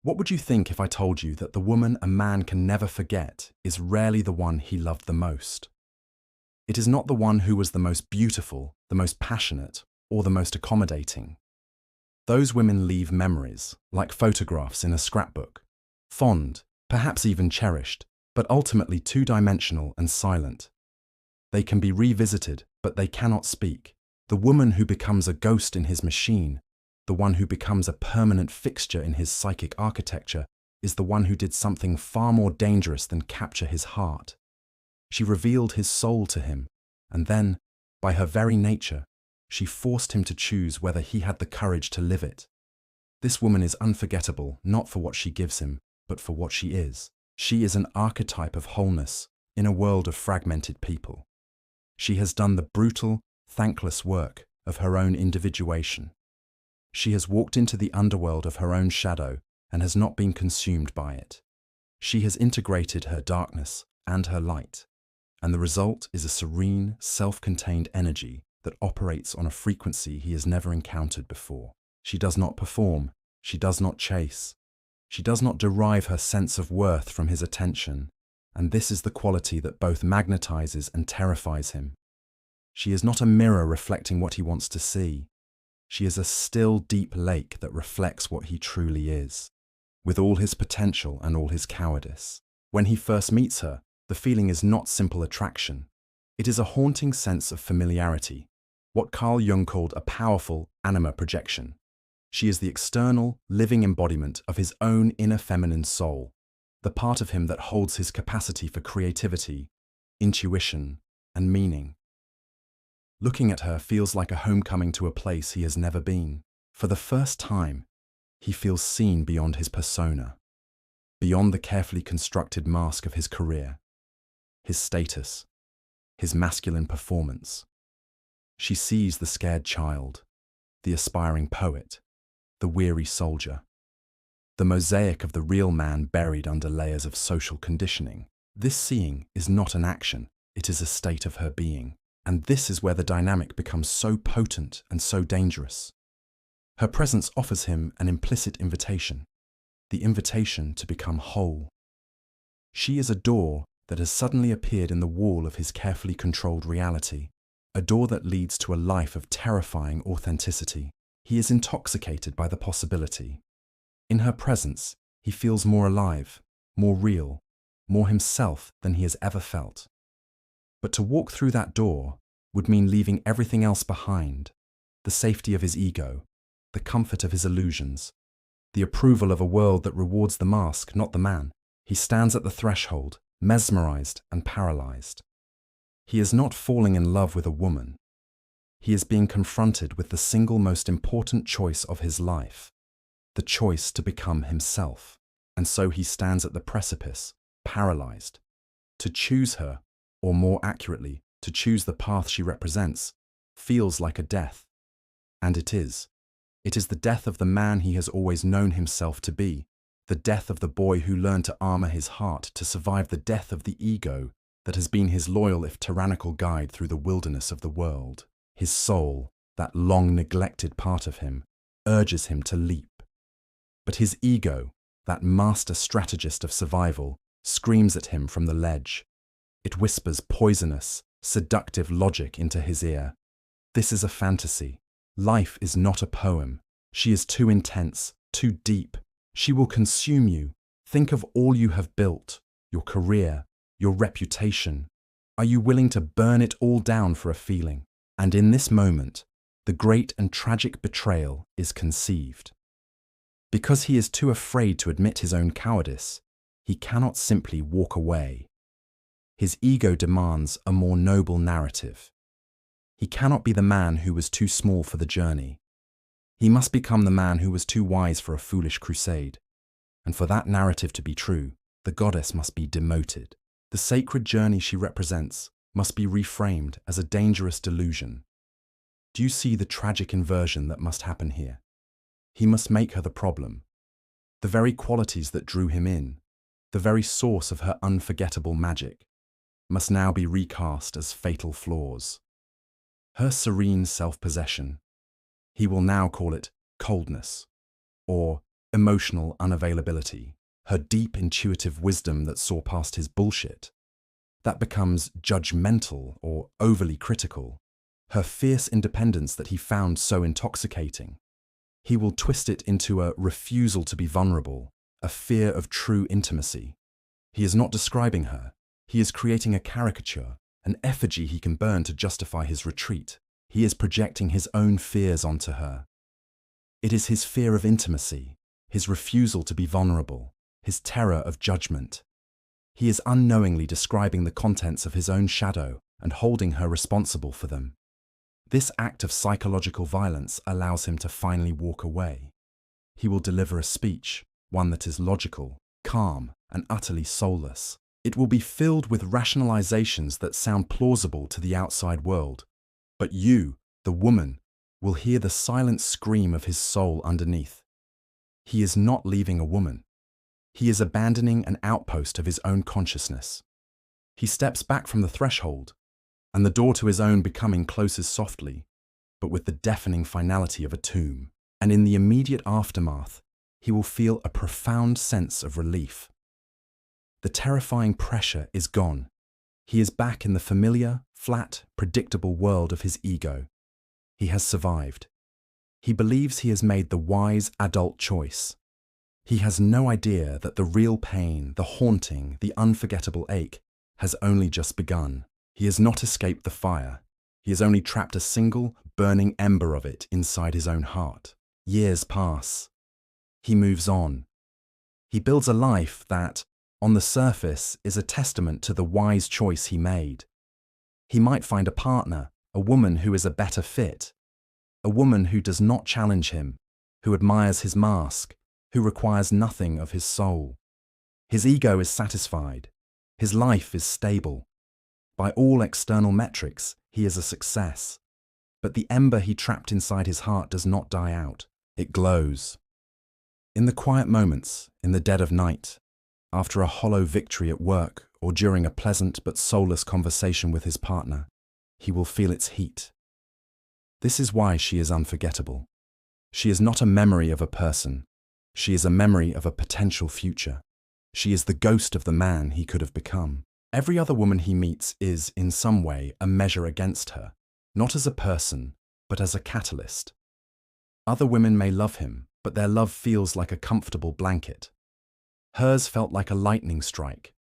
What would you think if I told you that the woman a man can never forget is rarely the one he loved the most? It is not the one who was the most beautiful, the most passionate, or the most accommodating. Those women leave memories, like photographs in a scrapbook, fond, perhaps even cherished, but ultimately two-dimensional and silent. They can be revisited, but they cannot speak. The woman who becomes a ghost in his machine, the one who becomes a permanent fixture in his psychic architecture, is the one who did something far more dangerous than capture his heart. She revealed his soul to him, and then, by her very nature, she forced him to choose whether he had the courage to live it. This woman is unforgettable, not for what she gives him, but for what she is. She is an archetype of wholeness in a world of fragmented people. She has done the brutal, thankless work of her own individuation. She has walked into the underworld of her own shadow and has not been consumed by it. She has integrated her darkness and her light, and the result is a serene, self-contained energy that operates on a frequency he has never encountered before. She does not perform, she does not chase, she does not derive her sense of worth from his attention, and this is the quality that both magnetizes and terrifies him. She is not a mirror reflecting what he wants to see. She is a still, deep lake that reflects what he truly is, with all his potential and all his cowardice. When he first meets her, the feeling is not simple attraction. It is a haunting sense of familiarity, what Carl Jung called a powerful Anima projection. She is the external, living embodiment of his own inner feminine soul, the part of him that holds his capacity for creativity, intuition, and meaning. Looking at her feels like a homecoming to a place he has never been. For the first time, he feels seen beyond his persona, beyond the carefully constructed mask of his career, his status, his masculine performance. She sees the scared child, the aspiring poet, the weary soldier, the mosaic of the real man buried under layers of social conditioning. This seeing is not an action, it is a state of her being. And this is where the dynamic becomes so potent and so dangerous. Her presence offers him an implicit invitation, the invitation to become whole. She is a door that has suddenly appeared in the wall of his carefully controlled reality, a door that leads to a life of terrifying authenticity. He is intoxicated by the possibility. In her presence, he feels more alive, more real, more himself than he has ever felt. But to walk through that door would mean leaving everything else behind, the safety of his ego, the comfort of his illusions, the approval of a world that rewards the mask, not the man. He stands at the threshold, mesmerized and paralyzed. He is not falling in love with a woman. He is being confronted with the single most important choice of his life, the choice to become himself. And so he stands at the precipice, paralyzed. To choose her, or more accurately, to choose the path she represents, feels like a death. And it is. It is the death of the man he has always known himself to be, the death of the boy who learned to armor his heart to survive the death of the ego that has been his loyal if tyrannical guide through the wilderness of the world. His soul, that long neglected part of him, urges him to leap. But his ego, that master strategist of survival, screams at him from the ledge. It whispers poisonous, seductive logic into his ear. This is a fantasy. Life is not a poem. She is too intense, too deep. She will consume you. Think of all you have built, your career, your reputation. Are you willing to burn it all down for a feeling? And in this moment, the great and tragic betrayal is conceived. Because he is too afraid to admit his own cowardice, he cannot simply walk away. His ego demands a more noble narrative. He cannot be the man who was too small for the journey. He must become the man who was too wise for a foolish crusade. And for that narrative to be true, the goddess must be demoted. The sacred journey she represents must be reframed as a dangerous delusion. Do you see the tragic inversion that must happen here? He must make her the problem. The very qualities that drew him in, the very source of her unforgettable magic, must now be recast as fatal flaws. Her serene self-possession, he will now call it coldness, or emotional unavailability, her deep intuitive wisdom that saw past his bullshit. That becomes judgmental or overly critical, her fierce independence that he found so intoxicating. He will twist it into a refusal to be vulnerable, a fear of true intimacy. He is not describing her. He is creating a caricature, an effigy he can burn to justify his retreat. He is projecting his own fears onto her. It is his fear of intimacy, his refusal to be vulnerable, his terror of judgment. He is unknowingly describing the contents of his own shadow and holding her responsible for them. This act of psychological violence allows him to finally walk away. He will deliver a speech, one that is logical, calm, and utterly soulless. It will be filled with rationalizations that sound plausible to the outside world. But you, the woman, will hear the silent scream of his soul underneath. He is not leaving a woman. He is abandoning an outpost of his own consciousness. He steps back from the threshold, and the door to his own becoming closes softly, but with the deafening finality of a tomb. And in the immediate aftermath, he will feel a profound sense of relief. The terrifying pressure is gone. He is back in the familiar, flat, predictable world of his ego. He has survived. He believes he has made the wise adult choice. He has no idea that the real pain, the haunting, the unforgettable ache has only just begun. He has not escaped the fire. He has only trapped a single, burning ember of it inside his own heart. Years pass. He moves on. He builds a life that, on the surface, is a testament to the wise choice he made. He might find a partner, a woman who is a better fit, a woman who does not challenge him, who admires his mask, who requires nothing of his soul. His ego is satisfied. His life is stable. By all external metrics, he is a success. But the ember he trapped inside his heart does not die out. It glows. In the quiet moments, in the dead of night, after a hollow victory at work or during a pleasant but soulless conversation with his partner, he will feel its heat. This is why she is unforgettable. She is not a memory of a person. She is a memory of a potential future. She is the ghost of the man he could have become. Every other woman he meets is, in some way, a measure against her, not as a person, but as a catalyst. Other women may love him, but their love feels like a comfortable blanket. Hers felt like a lightning strike.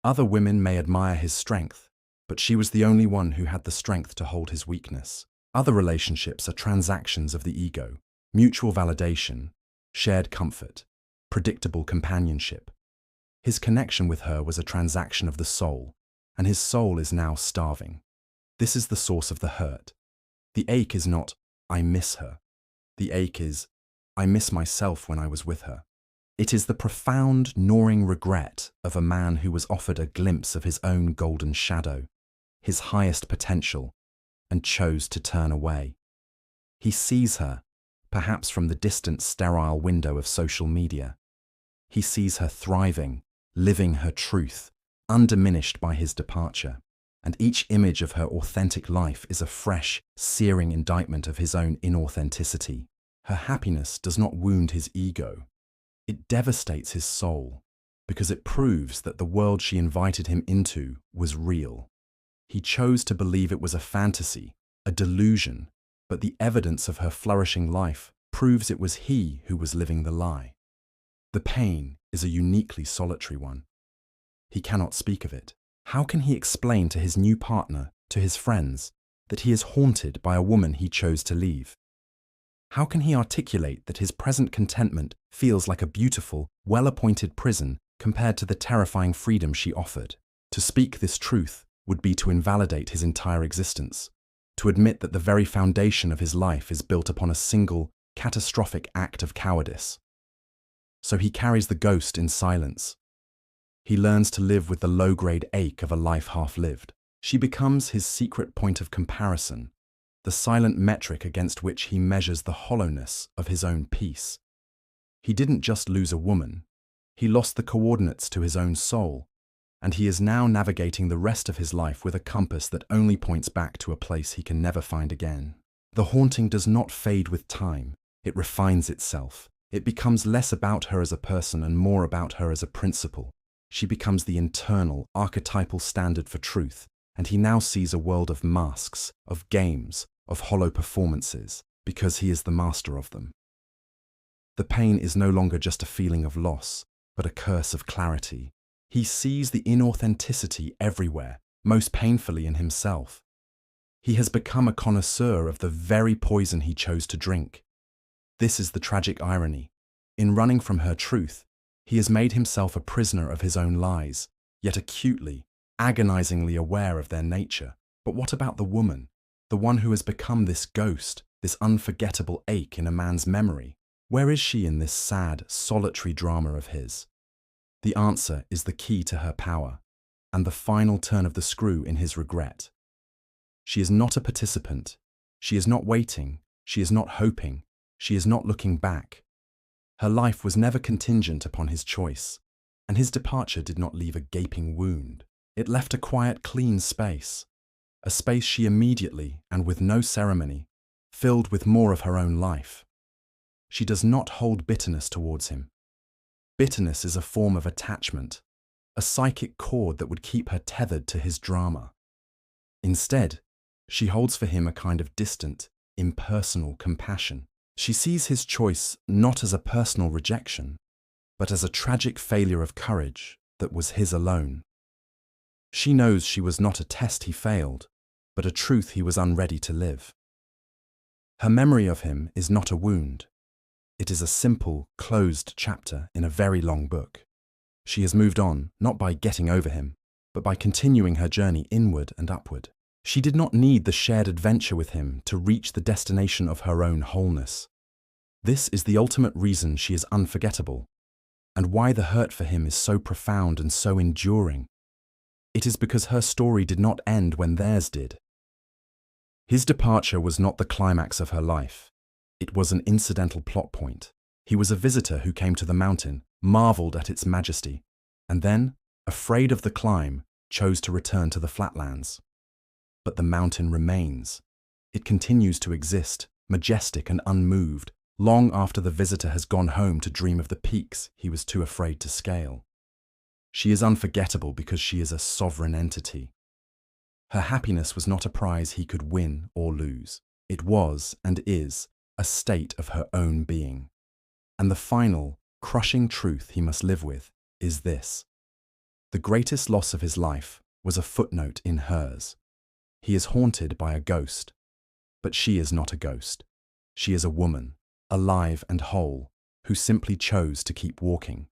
Other women may admire his strength, but she was the only one who had the strength to hold his weakness. Other relationships are transactions of the ego, mutual validation, shared comfort, predictable companionship. His connection with her was a transaction of the soul, and his soul is now starving. This is the source of the hurt. The ache is not, I miss her. The ache is, I miss myself when I was with her. It is the profound, gnawing regret of a man who was offered a glimpse of his own golden shadow, his highest potential, and chose to turn away. He sees her, perhaps from the distant sterile window of social media. He sees her thriving, living her truth, undiminished by his departure, and each image of her authentic life is a fresh, searing indictment of his own inauthenticity. Her happiness does not wound his ego. It devastates his soul, because it proves that the world she invited him into was real. He chose to believe it was a fantasy, a delusion, but the evidence of her flourishing life proves it was he who was living the lie. The pain is a uniquely solitary one. He cannot speak of it. How can he explain to his new partner, to his friends, that he is haunted by a woman he chose to leave? How can he articulate that his present contentment feels like a beautiful, well-appointed prison compared to the terrifying freedom she offered? To speak this truth would be to invalidate his entire existence, to admit that the very foundation of his life is built upon a single, catastrophic act of cowardice. So he carries the ghost in silence. He learns to live with the low-grade ache of a life half-lived. She becomes his secret point of comparison, the silent metric against which he measures the hollowness of his own peace. He didn't just lose a woman, he lost the coordinates to his own soul, and he is now navigating the rest of his life with a compass that only points back to a place he can never find again. The haunting does not fade with time, it refines itself, It becomes less about her as a person and more about her as a principle. She becomes the internal, archetypal standard for truth, and he now sees a world of masks, of games, of hollow performances, because he is the master of them. The pain is no longer just a feeling of loss, but a curse of clarity. He sees the inauthenticity everywhere, most painfully in himself. He has become a connoisseur of the very poison he chose to drink. This is the tragic irony. In running from her truth, he has made himself a prisoner of his own lies, yet acutely, agonizingly aware of their nature. But what about the woman, the one who has become this ghost, this unforgettable ache in a man's memory? Where is she in this sad, solitary drama of his? The answer is the key to her power, and the final turn of the screw in his regret. She is not a participant. She is not waiting. She is not hoping. She is not looking back. Her life was never contingent upon his choice, and his departure did not leave a gaping wound. It left a quiet, clean space, a space she immediately, and with no ceremony, filled with more of her own life. She does not hold bitterness towards him. Bitterness is a form of attachment, a psychic cord that would keep her tethered to his drama. Instead, she holds for him a kind of distant, impersonal compassion. She sees his choice not as a personal rejection, but as a tragic failure of courage that was his alone. She knows she was not a test he failed, but a truth he was unready to live. Her memory of him is not a wound. It is a simple, closed chapter in a very long book. She has moved on, not by getting over him, but by continuing her journey inward and upward. She did not need the shared adventure with him to reach the destination of her own wholeness. This is the ultimate reason she is unforgettable, and why the hurt for him is so profound and so enduring. It is because her story did not end when theirs did. His departure was not the climax of her life. It was an incidental plot point. He was a visitor who came to the mountain, marveled at its majesty, and then, afraid of the climb, chose to return to the flatlands. But the mountain remains. It continues to exist, majestic and unmoved, long after the visitor has gone home to dream of the peaks he was too afraid to scale. She is unforgettable because she is a sovereign entity. Her happiness was not a prize he could win or lose. It was, and is, a state of her own being. And the final, crushing truth he must live with is this: the greatest loss of his life was a footnote in hers. He is haunted by a ghost, but she is not a ghost. She is a woman, alive and whole, who simply chose to keep walking.